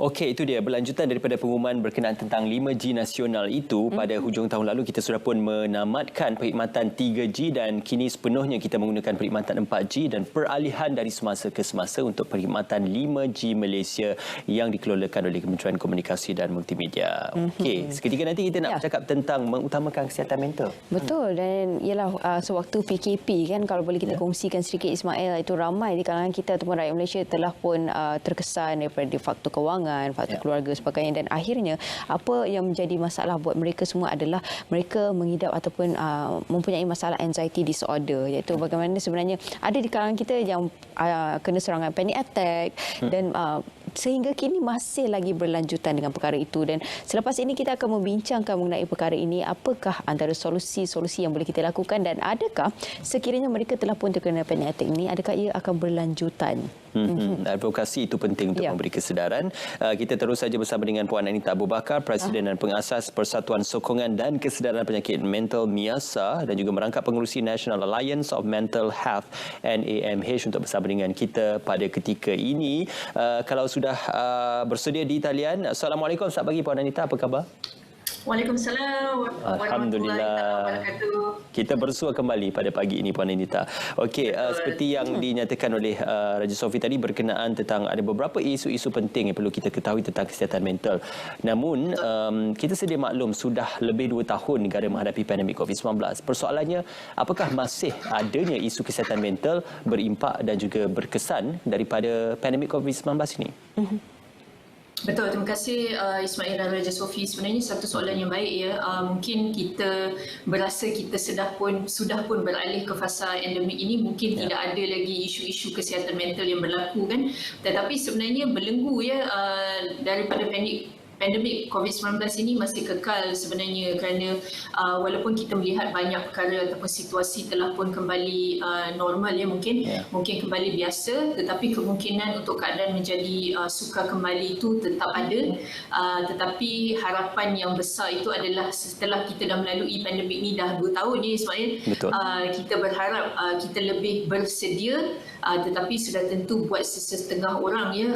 Okey, itu dia berlanjutan daripada pengumuman berkenaan tentang 5G nasional itu. Pada hujung tahun lalu kita sudah pun menamatkan perkhidmatan 3G dan kini sepenuhnya kita menggunakan perkhidmatan 4G dan peralihan dari semasa ke semasa untuk perkhidmatan 5G Malaysia yang dikelolakan oleh Kementerian Komunikasi dan Multimedia. Okey, seketika nanti kita nak bercakap tentang mengutamakan kesihatan mental. Betul, dan ialah sewaktu PKP kan, kalau boleh kita kongsikan sedikit Ismail, itu ramai di kalangan kita ataupun rakyat Malaysia telah pun terkesan daripada faktor kewangan, faktor keluarga sebagainya, dan akhirnya apa yang menjadi masalah buat mereka semua adalah mereka mengidap ataupun mempunyai masalah anxiety disorder, iaitu bagaimana sebenarnya ada di kalangan kita yang kena serangan panic attack dan sehingga kini masih lagi berlanjutan dengan perkara itu. Dan selepas ini kita akan membincangkan mengenai perkara ini, apakah antara solusi-solusi yang boleh kita lakukan dan adakah sekiranya mereka telah pun terkena panic attack ini, adakah ia akan berlanjutan. Advokasi itu penting untuk memberi kesedaran. Kita terus saja bersama dengan Puan Anita Abu Bakar, Presiden dan Pengasas Persatuan Sokongan dan Kesedaran Penyakit Mental MIASA dan juga merangkap pengerusi National Alliance of Mental Health NAMH untuk bersama dengan kita pada ketika ini. Kalau sudah bersedia di talian, Assalamualaikum, selamat pagi Puan Anita, apa khabar? Waalaikumsalam warahmatullahi wabarakatuh. Kita bersua kembali pada pagi ini Puan Anita. Okey, seperti yang dinyatakan oleh Raja Sofi tadi berkenaan tentang ada beberapa isu-isu penting yang perlu kita ketahui tentang kesihatan mental. Namun kita sedia maklum sudah lebih 2 tahun negara menghadapi pandemik COVID-19. Persoalannya, apakah masih adanya isu kesihatan mental berimpak dan juga berkesan daripada pandemik COVID-19 ini? Betul, terima kasih Ismail dan Raja Sofi. Sebenarnya satu soalan yang baik ya. Mungkin kita berasa kita sudah pun beralih ke fasa endemik ini, mungkin tidak ada lagi isu-isu kesihatan mental yang berlaku kan. Tetapi sebenarnya belenggu ya daripada pandemik COVID-19 ini masih kekal sebenarnya, kerana walaupun kita melihat banyak perkara ataupun situasi telah pun kembali normal ya, mungkin kembali biasa, tetapi kemungkinan untuk keadaan menjadi sukar kembali itu tetap ada. Tetapi harapan yang besar itu adalah setelah kita dah melalui pandemik ini dah 2 tahun ya Ismail, kita berharap kita lebih bersedia, tetapi sudah tentu buat setengah orang ya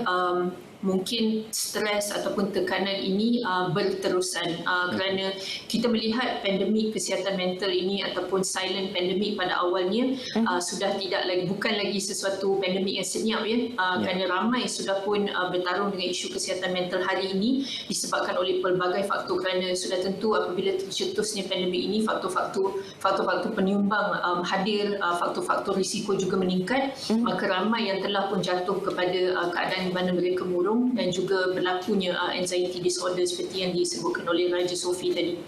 mungkin stres ataupun tekanan ini berterusan kerana kita melihat pandemik kesihatan mental ini ataupun silent pandemik pada awalnya sudah bukan lagi sesuatu pandemik yang senyap ya, kerana ramai sudah pun bertarung dengan isu kesihatan mental hari ini disebabkan oleh pelbagai faktor, kerana sudah tentu apabila tercetusnya pandemik ini faktor-faktor penyumbang hadir, faktor-faktor risiko juga meningkat, maka ramai yang telah pun jatuh kepada keadaan di mana mereka murung dan juga berlakunya anxiety disorder seperti yang disebutkan oleh Raja Sofi tadi.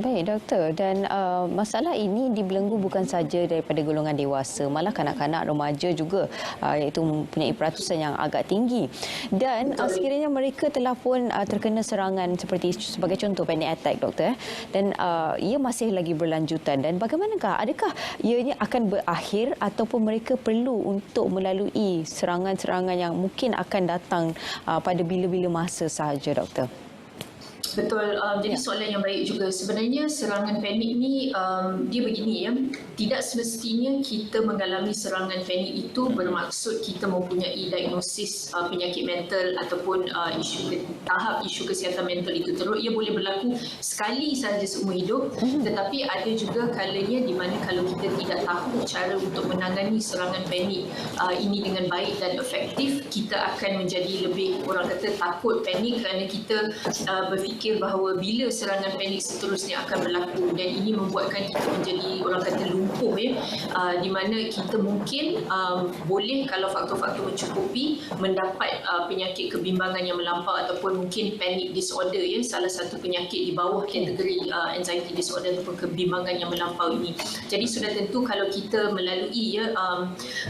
Baik doktor, dan masalah ini dibelenggu bukan saja daripada golongan dewasa, malah kanak-kanak, remaja juga iaitu mempunyai peratusan yang agak tinggi. Dan sekiranya mereka telah pun terkena serangan seperti sebagai contoh panic attack doktor, dan ia masih lagi berlanjutan, dan bagaimanakah, adakah ianya akan berakhir ataupun mereka perlu untuk melalui serangan-serangan yang mungkin akan datang pada bila-bila masa sahaja doktor? Betul, jadi soalan yang baik juga. Sebenarnya serangan panik ni dia begini ya, tidak semestinya kita mengalami serangan panik itu bermaksud kita mempunyai diagnosis penyakit mental ataupun tahap isu kesihatan mental itu teruk. Ia boleh berlaku sekali sahaja seumur hidup, tetapi ada juga kalanya di mana kalau kita tidak tahu cara untuk menangani serangan panik ini dengan baik dan efektif, kita akan menjadi lebih, orang kata, takut panik kerana kita berfikir bahawa bila serangan panik seterusnya akan berlaku, dan ini membuatkan kita menjadi, orang kata, lumpuh ya, di mana kita mungkin boleh, kalau faktor-faktor mencukupi, mendapat penyakit kebimbangan yang melampau ataupun mungkin panic disorder ya, salah satu penyakit di bawah kategori anxiety disorder ataupun kebimbangan yang melampau ini. Jadi sudah tentu kalau kita melalui ya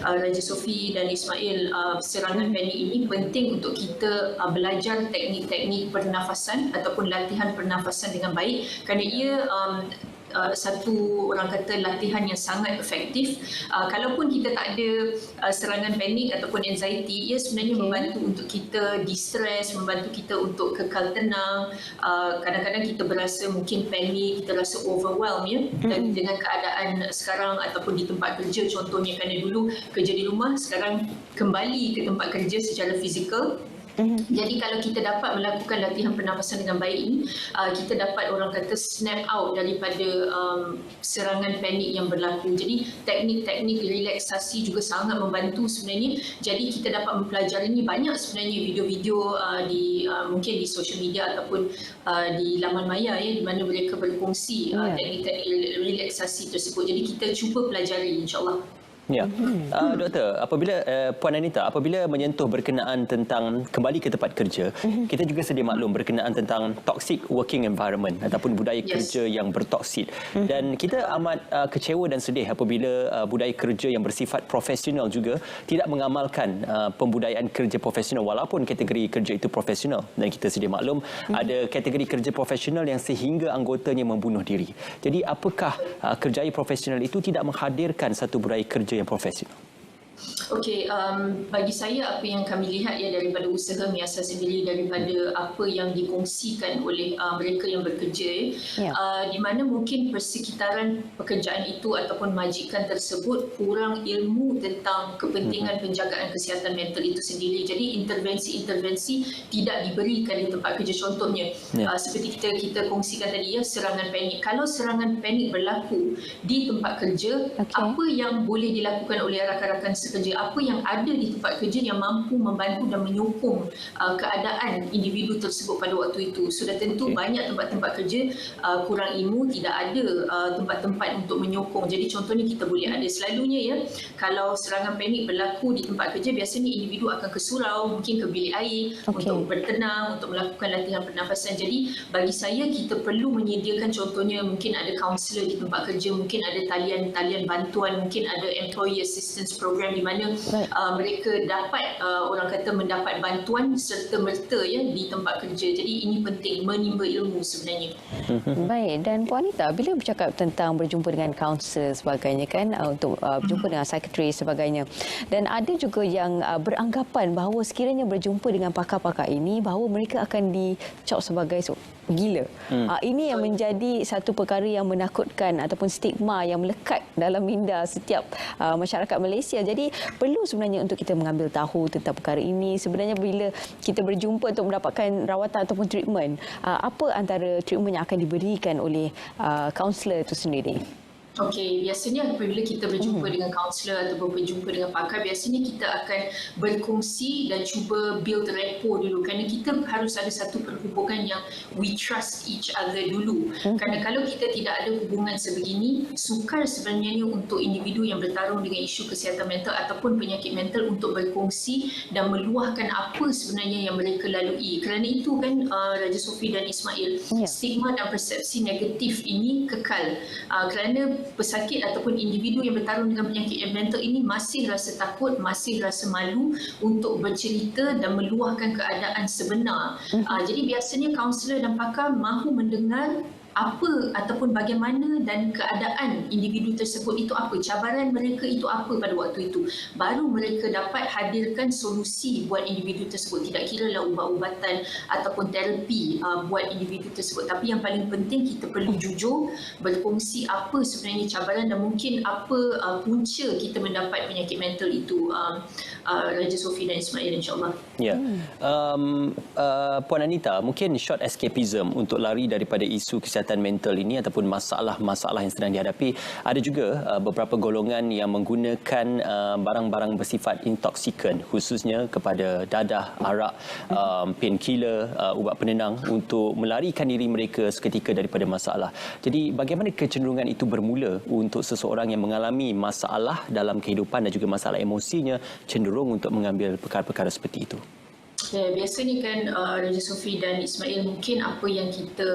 Raja Sofi dan Ismail serangan panik ini, penting untuk kita belajar teknik-teknik pernafasan ataupun latihan pernafasan dengan baik, kerana ia satu, orang kata, latihan yang sangat efektif. Kalaupun kita tak ada serangan panik ataupun anxiety, ia sebenarnya membantu untuk kita distress, membantu kita untuk kekal tenang. Kadang-kadang kita berasa mungkin panik, kita rasa overwhelmed ya, dan dengan keadaan sekarang ataupun di tempat kerja contohnya, kerana dulu kerja di rumah, sekarang kembali ke tempat kerja secara fizikal. Jadi kalau kita dapat melakukan latihan pernafasan dengan baik ini, kita dapat orang kata snap out daripada serangan panik yang berlaku. Jadi teknik-teknik relaksasi juga sangat membantu sebenarnya. Jadi kita dapat mempelajari ini banyak sebenarnya video-video mungkin di social media ataupun di laman maya ya, di mana mereka berkongsi teknik-teknik relaksasi tersebut. Jadi kita cuba pelajari insya-Allah. Ya, Doktor, apabila Puan Anita, apabila menyentuh berkenaan tentang kembali ke tempat kerja, kita juga sedia maklum berkenaan tentang toxic working environment ataupun budaya kerja yang bertoksid. Dan kita amat kecewa dan sedih apabila budaya kerja yang bersifat profesional juga tidak mengamalkan pembudayaan kerja profesional walaupun kategori kerja itu profesional. Dan kita sedia maklum ada kategori kerja profesional yang sehingga anggotanya membunuh diri. Jadi apakah kerjaya profesional itu tidak menghadirkan satu budaya kerja yang profesional? Okey, bagi saya apa yang kami lihat ya daripada usaha Miasa sendiri, daripada apa yang dikongsikan oleh mereka yang bekerja di mana mungkin persekitaran pekerjaan itu ataupun majikan tersebut kurang ilmu tentang kepentingan penjagaan kesihatan mental itu sendiri. Jadi intervensi-intervensi tidak diberikan di tempat kerja. Contohnya seperti kita kongsikan tadi ya, serangan panik. Kalau serangan panik berlaku di tempat kerja, apa yang boleh dilakukan oleh rakan-rakan sekerja, apa yang ada di tempat kerja yang mampu membantu dan menyokong keadaan individu tersebut pada waktu itu. Sudah tentu banyak tempat-tempat kerja kurang ilmu, tidak ada tempat-tempat untuk menyokong. Jadi contohnya kita boleh ada selalunya ya, kalau serangan panik berlaku di tempat kerja, biasanya individu akan ke surau, mungkin ke bilik air untuk bertenang, untuk melakukan latihan pernafasan. Jadi bagi saya kita perlu menyediakan contohnya mungkin ada kaunselor di tempat kerja, mungkin ada talian bantuan, mungkin ada employee assistance program di mana mereka dapat orang kata mendapat bantuan serta-merta ya di tempat kerja. Jadi ini penting, menimba ilmu sebenarnya. Baik, dan Puan Anita, bila bercakap tentang berjumpa dengan kaunselor sebagainya kan, untuk berjumpa dengan psikiatris sebagainya, dan ada juga yang beranggapan bahawa sekiranya berjumpa dengan pakar-pakar ini bahawa mereka akan dicap sebagai gila. Ini yang menjadi satu perkara yang menakutkan ataupun stigma yang melekat dalam minda setiap masyarakat Malaysia. Jadi perlu sebenarnya untuk kita mengambil tahu tentang perkara ini. Sebenarnya bila kita berjumpa untuk mendapatkan rawatan ataupun treatment, apa antara treatment yang akan diberikan oleh kaunselor itu sendiri? Okey, biasanya apabila kita berjumpa dengan kaunselor ataupun berjumpa dengan pakar, biasanya kita akan berkongsi dan cuba build rapport dulu, kerana kita harus ada satu perhubungan yang we trust each other dulu. Kerana kalau kita tidak ada hubungan sebegini, sukar sebenarnya untuk individu yang bertarung dengan isu kesihatan mental ataupun penyakit mental untuk berkongsi dan meluahkan apa sebenarnya yang mereka lalui. Kerana itu kan Raja Sophie dan Ismail, stigma dan persepsi negatif ini kekal. Kerana pesakit ataupun individu yang bertarung dengan penyakit mental ini masih rasa takut, masih rasa malu untuk bercerita dan meluahkan keadaan sebenar. Jadi biasanya kaunselor dan pakar mahu mendengar apa ataupun bagaimana dan keadaan individu tersebut itu apa, cabaran mereka itu apa pada waktu itu. Baru mereka dapat hadirkan solusi buat individu tersebut. Tidak kiralah ubat-ubatan ataupun terapi buat individu tersebut. Tapi yang paling penting kita perlu jujur berkongsi apa sebenarnya cabaran dan mungkin apa punca kita mendapat penyakit mental itu. Raja Sophie dan Ismail, insyaAllah. Ya. Puan Anita, mungkin short escapism untuk lari daripada isu kesihatan mental ini ataupun masalah-masalah yang sedang dihadapi. Ada juga beberapa golongan yang menggunakan barang-barang bersifat intoksikan, khususnya kepada dadah, arak, painkiller, ubat penenang untuk melarikan diri mereka seketika daripada masalah. Jadi bagaimana kecenderungan itu bermula untuk seseorang yang mengalami masalah dalam kehidupan dan juga masalah emosinya cenderung untuk mengambil perkara-perkara seperti itu? Ya, biasanya kan Raja Sophie dan Ismail, mungkin apa yang kita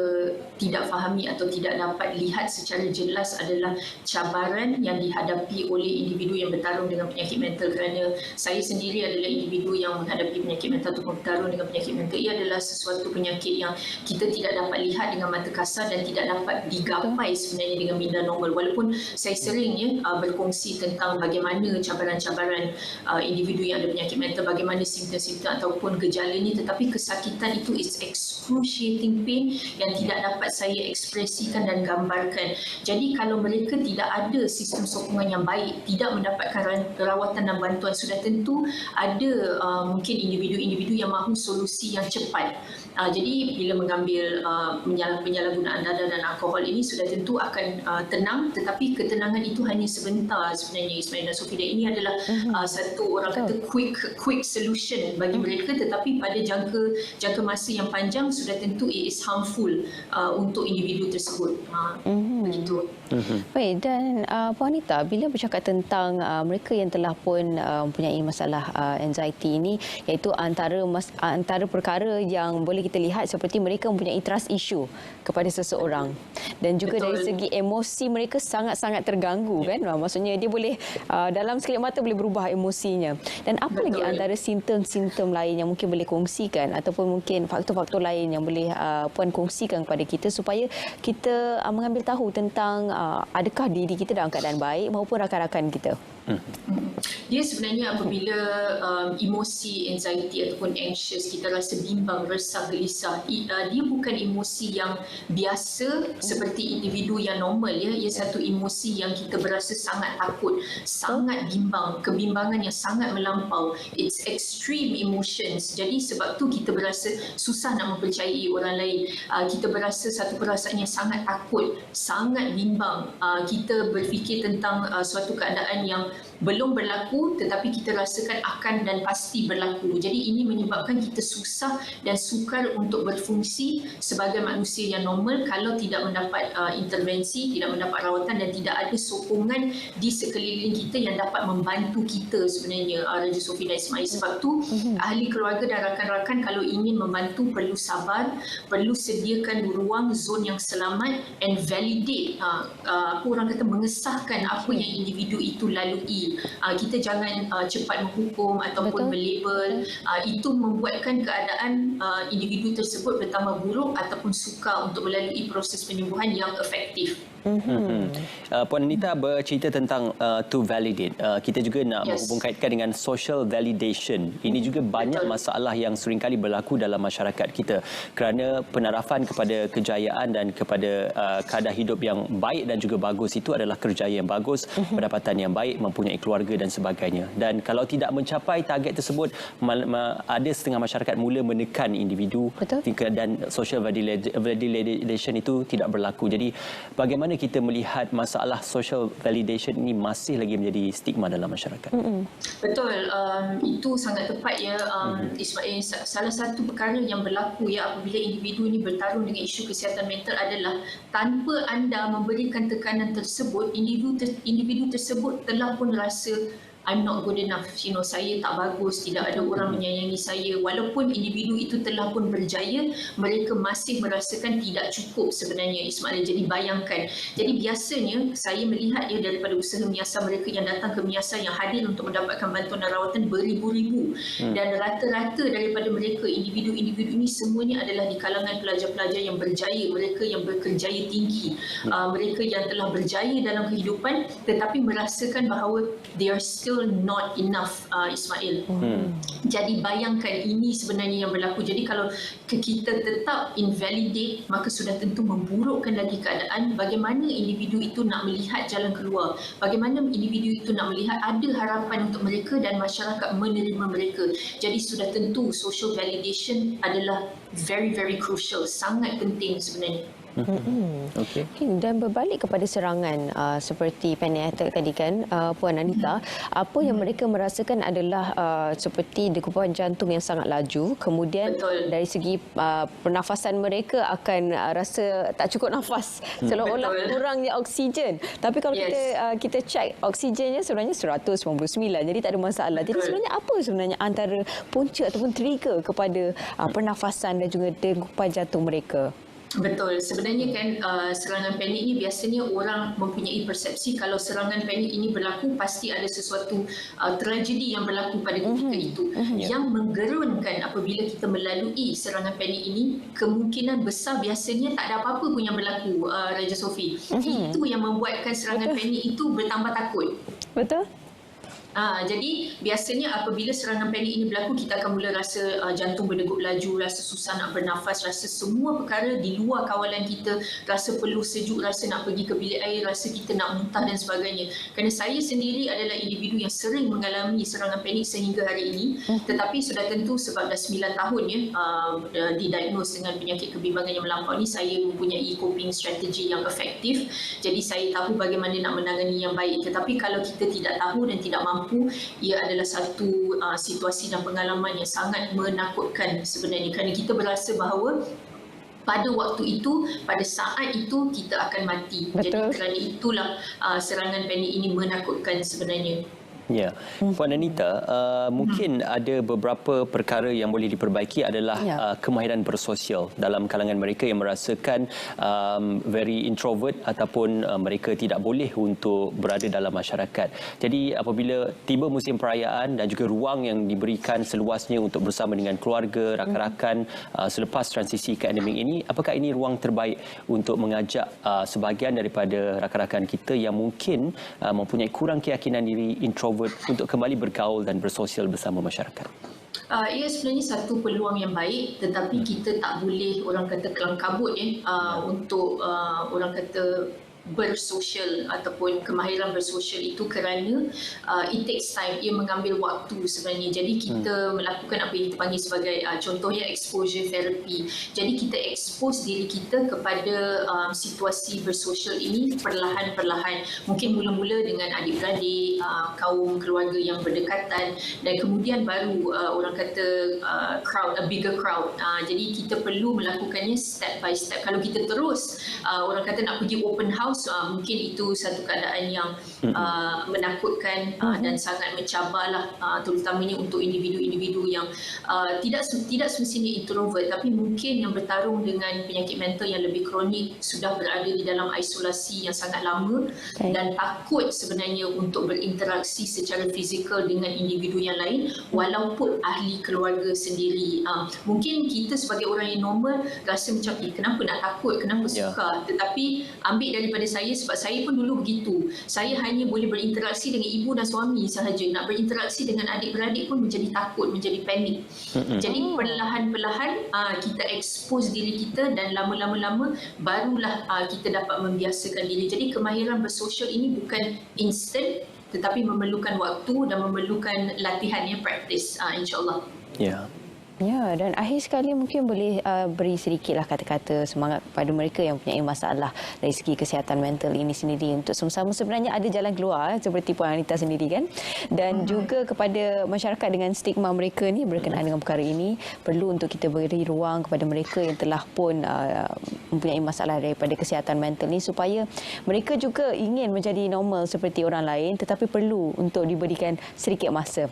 tidak fahami atau tidak dapat lihat secara jelas adalah cabaran yang dihadapi oleh individu yang bertarung dengan penyakit mental. Kerana saya sendiri adalah individu yang menghadapi penyakit mental atau bertarung dengan penyakit mental. Ia adalah sesuatu penyakit yang kita tidak dapat lihat dengan mata kasar dan tidak dapat digapai sebenarnya dengan minda normal. Walaupun saya sering berkongsi tentang bagaimana cabaran-cabaran individu yang ada penyakit mental, bagaimana simptom-simptom ataupun gejalanya, tetapi kesakitan itu is excruciating pain yang tidak dapat saya ekspresikan dan gambarkan. Jadi kalau mereka tidak ada sistem sokongan yang baik, tidak mendapatkan rawatan dan bantuan, sudah tentu ada mungkin individu-individu yang mahu solusi yang cepat. Jadi bila mengambil penyalahgunaan dadah dan alkohol ini sudah tentu akan tenang, tetapi ketenangan itu hanya sebentar sebenarnya, Ismail dan Sophie. Dan ini adalah satu orang kata quick solution bagi mereka, tetapi pada jangka masa yang panjang sudah tentu it is harmful untuk individu tersebut. Begitu. Baik, dan Puan Anita, bila bercakap tentang mereka yang telah pun mempunyai masalah anxiety ini, iaitu antara perkara yang boleh kita lihat seperti mereka mempunyai trust issue kepada seseorang, dan juga dari segi emosi mereka sangat-sangat terganggu, kan? Maksudnya dia boleh dalam sekelip mata boleh berubah emosinya. Dan apa lagi antara simptom-simptom lain yang mungkin boleh kongsikan, ataupun mungkin faktor-faktor lain yang boleh Puan kongsikan kepada kita supaya kita mengambil tahu tentang adakah diri kita dalam keadaan baik maupun rakan-rakan kita? Dia sebenarnya apabila emosi anxiety ataupun anxious, kita rasa bimbang, resah, gelisah, dia bukan emosi yang biasa seperti individu yang normal, ya. Ia satu emosi yang kita berasa sangat takut, sangat bimbang, kebimbangan yang sangat melampau. It's extreme emotions. Jadi sebab tu kita berasa susah nak mempercayai orang lain. Kita berasa satu perasaan yang sangat takut, sangat bimbang. Kita berfikir tentang suatu keadaan yang belum berlaku tetapi kita rasakan akan dan pasti berlaku. Jadi ini menyebabkan kita susah dan sukar untuk berfungsi sebagai manusia yang normal kalau tidak mendapat intervensi, tidak mendapat rawatan dan tidak ada sokongan di sekeliling kita yang dapat membantu kita sebenarnya, Raja Sophie dan Ismail. Sebab tu ahli keluarga dan rakan-rakan kalau ingin membantu perlu sabar, perlu sediakan ruang zon yang selamat and validate, apa orang kata, mengesahkan apa yang individu itu lalui. Kita jangan cepat menghukum ataupun melabel. Itu membuatkan keadaan individu tersebut bertambah buruk ataupun sukar untuk melalui proses penyembuhan yang efektif. Puan Anita bercerita tentang to validate. Kita juga nak menghubung kaitkan dengan social validation. Ini juga banyak masalah yang seringkali berlaku dalam masyarakat kita kerana penarafan kepada kejayaan dan kepada kadar hidup yang baik dan juga bagus itu adalah kerjaya yang bagus, pendapatan yang baik, mempunyai keluarga dan sebagainya. Dan kalau tidak mencapai target tersebut, ada setengah masyarakat mula menekan individu. Dan social validation itu tidak berlaku. Jadi bagaimana kita melihat masalah social validation ini masih lagi menjadi stigma dalam masyarakat? Betul, itu sangat tepat, ya, Ismail. Salah satu perkara yang berlaku, ya, apabila individu ini bertarung dengan isu kesihatan mental adalah tanpa anda memberikan tekanan tersebut, individu tersebut telah pun rasa I'm not good enough, saya tak bagus, tidak ada orang menyayangi saya. Walaupun individu itu telah pun berjaya, mereka masih merasakan tidak cukup sebenarnya, Ismail. Jadi bayangkan. Jadi biasanya saya melihat, ya, daripada usaha Miasa mereka yang datang ke Miasa yang hadir untuk mendapatkan bantuan dan rawatan beribu-ribu. Dan rata-rata daripada mereka, individu-individu ini semuanya adalah di kalangan pelajar-pelajar yang berjaya, mereka yang berkerjaya tinggi, mereka yang telah berjaya dalam kehidupan tetapi merasakan bahawa they are still not enough, Ismail. Jadi bayangkan, ini sebenarnya yang berlaku. Jadi kalau kita tetap invalidate, maka sudah tentu memburukkan lagi keadaan. Bagaimana individu itu nak melihat jalan keluar? Bagaimana individu itu nak melihat ada harapan untuk mereka dan masyarakat menerima mereka? Jadi sudah tentu social validation adalah very, very crucial, sangat penting sebenarnya. Okay. Dan berbalik kepada serangan seperti panic attack tadi, kan, Puan Anita, apa yang mereka merasakan adalah seperti degupan jantung yang sangat laju, kemudian dari segi pernafasan mereka akan rasa tak cukup nafas, seolah-olah kurangnya oksigen. Tapi kalau kita cek oksigennya sebenarnya 199, jadi tak ada masalah. Jadi sebenarnya apa sebenarnya antara punca ataupun trigger kepada pernafasan dan juga degupan jantung mereka? Betul. Sebenarnya kan serangan panik ini biasanya orang mempunyai persepsi kalau serangan panik ini berlaku pasti ada sesuatu tragedi yang berlaku pada ketika itu. Yang menggerunkan apabila kita melalui serangan panik ini, kemungkinan besar biasanya tak ada apa-apa pun yang berlaku, Raja Sophie. Itu yang membuatkan serangan panik itu bertambah takut. Betul. Jadi biasanya apabila serangan panik ini berlaku, kita akan mula rasa jantung berdegup laju, rasa susah nak bernafas, rasa semua perkara di luar kawalan kita, rasa perlu sejuk, rasa nak pergi ke bilik air, rasa kita nak muntah dan sebagainya. Kerana saya sendiri adalah individu yang sering mengalami serangan panik sehingga hari ini, tetapi sudah tentu sebab dah 9 tahun didiagnose dengan penyakit kebimbangan yang melampau ni, saya mempunyai coping strategi yang efektif. Jadi saya tahu bagaimana nak menangani yang baik. Tetapi kalau kita tidak tahu dan tidak mampu, ia adalah satu situasi dan pengalaman yang sangat menakutkan sebenarnya, kerana kita berasa bahawa pada waktu itu, pada saat itu kita akan mati. Betul. Jadi kerana itulah serangan panik ini menakutkan sebenarnya. Ya, Puan Anita, mungkin ada beberapa perkara yang boleh diperbaiki adalah kemahiran bersosial dalam kalangan mereka yang merasakan very introvert ataupun mereka tidak boleh untuk berada dalam masyarakat. Jadi apabila tiba musim perayaan dan juga ruang yang diberikan seluasnya untuk bersama dengan keluarga, rakan-rakan selepas transisi ke endemik ini, apakah ini ruang terbaik untuk mengajak sebahagian daripada rakan-rakan kita yang mungkin mempunyai kurang keyakinan diri, introvert, untuk kembali bergaul dan bersosial bersama masyarakat? Ia sebenarnya satu peluang yang baik, tetapi kita tak boleh orang kata kelang kabut untuk orang kata bersosial ataupun kemahiran bersosial itu, kerana it takes time, ia mengambil waktu sebenarnya. Jadi kita melakukan apa yang kita panggil sebagai contohnya exposure therapy. Jadi kita expose diri kita kepada situasi bersosial ini perlahan-perlahan. Mungkin mula-mula dengan adik-beradik, kaum keluarga yang berdekatan, dan kemudian baru orang kata crowd, a bigger crowd. Jadi kita perlu melakukannya step by step. Kalau kita terus orang kata nak pergi open house, mungkin itu satu keadaan yang menakutkan dan sangat mencabarlah, terutamanya untuk individu-individu yang tidak semestinya introvert, tapi mungkin yang bertarung dengan penyakit mental yang lebih kronik, sudah berada di dalam isolasi yang sangat lama dan takut sebenarnya untuk berinteraksi secara fizikal dengan individu yang lain walaupun ahli keluarga sendiri. Mungkin kita sebagai orang yang normal rasa macam kenapa nak takut, kenapa sukar, tetapi ambil daripada saya, sebab saya pun dulu begitu. Saya hanya boleh berinteraksi dengan ibu dan suami sahaja. Nak berinteraksi dengan adik-beradik pun menjadi takut, menjadi panik. Jadi perlahan-perlahan kita expose diri kita, dan lama-lama barulah kita dapat membiasakan diri. Jadi kemahiran bersosial ini bukan instant, tetapi memerlukan waktu dan memerlukan latihan, praktis, insyaAllah. Ya. Ya, dan akhir sekali mungkin boleh beri sedikitlah kata-kata semangat kepada mereka yang mempunyai masalah dari segi kesihatan mental ini sendiri, untuk sama-sama sebenarnya ada jalan keluar seperti Puan Anita sendiri kan, dan juga kepada masyarakat dengan stigma mereka ni berkenaan dengan perkara ini, perlu untuk kita beri ruang kepada mereka yang telah pun mempunyai masalah daripada kesihatan mental ni, supaya mereka juga ingin menjadi normal seperti orang lain, tetapi perlu untuk diberikan sedikit masa.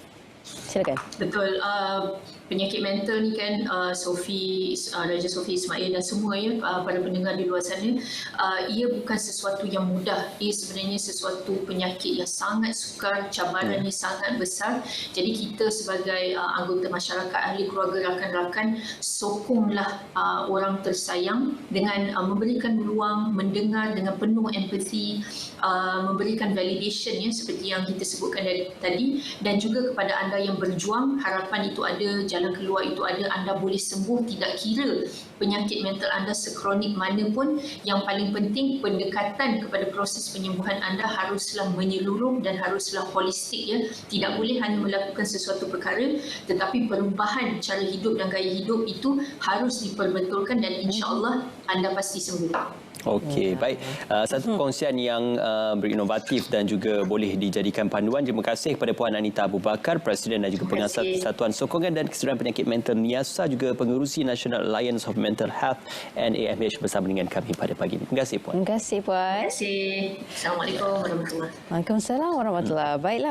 Silakan. Betul. Penyakit mental ni kan, Raja Sophie Ismail dan semua para pendengar di luar sana, ia bukan sesuatu yang mudah. Ia sebenarnya sesuatu penyakit yang sangat sukar, cabarannya sangat besar. Jadi kita sebagai anggota masyarakat, ahli keluarga, rakan-rakan, sokonglah orang tersayang dengan memberikan ruang, mendengar dengan penuh empathy, memberikan validation seperti yang kita sebutkan dari tadi, dan juga kepada anda yang berjuang, harapan itu ada, jalan keluar itu ada, anda boleh sembuh, tidak kira penyakit mental anda sekronik mana pun. Yang paling penting, pendekatan kepada proses penyembuhan anda haruslah menyeluruh dan haruslah holistik. Tidak boleh hanya melakukan sesuatu perkara, tetapi perubahan cara hidup dan gaya hidup itu harus diperbetulkan, dan insya-Allah anda pasti sembuh. Okey, baik. Satu perkongsian yang berinovatif dan juga boleh dijadikan panduan. Terima kasih kepada Puan Anita Abu Bakar, Presiden dan juga pengasas Persatuan Sokongan dan Kesedaran Penyakit Mental NIASA, juga pengerusi National Alliance of Mental Health NAMH, bersama dengan kami pada pagi ini. Terima kasih Puan. Terima kasih Puan. Terima kasih. Assalamualaikum warahmatullahi wabarakatuh. Waalaikumsalam warahmatullahi wabarakatuh. Baiklah.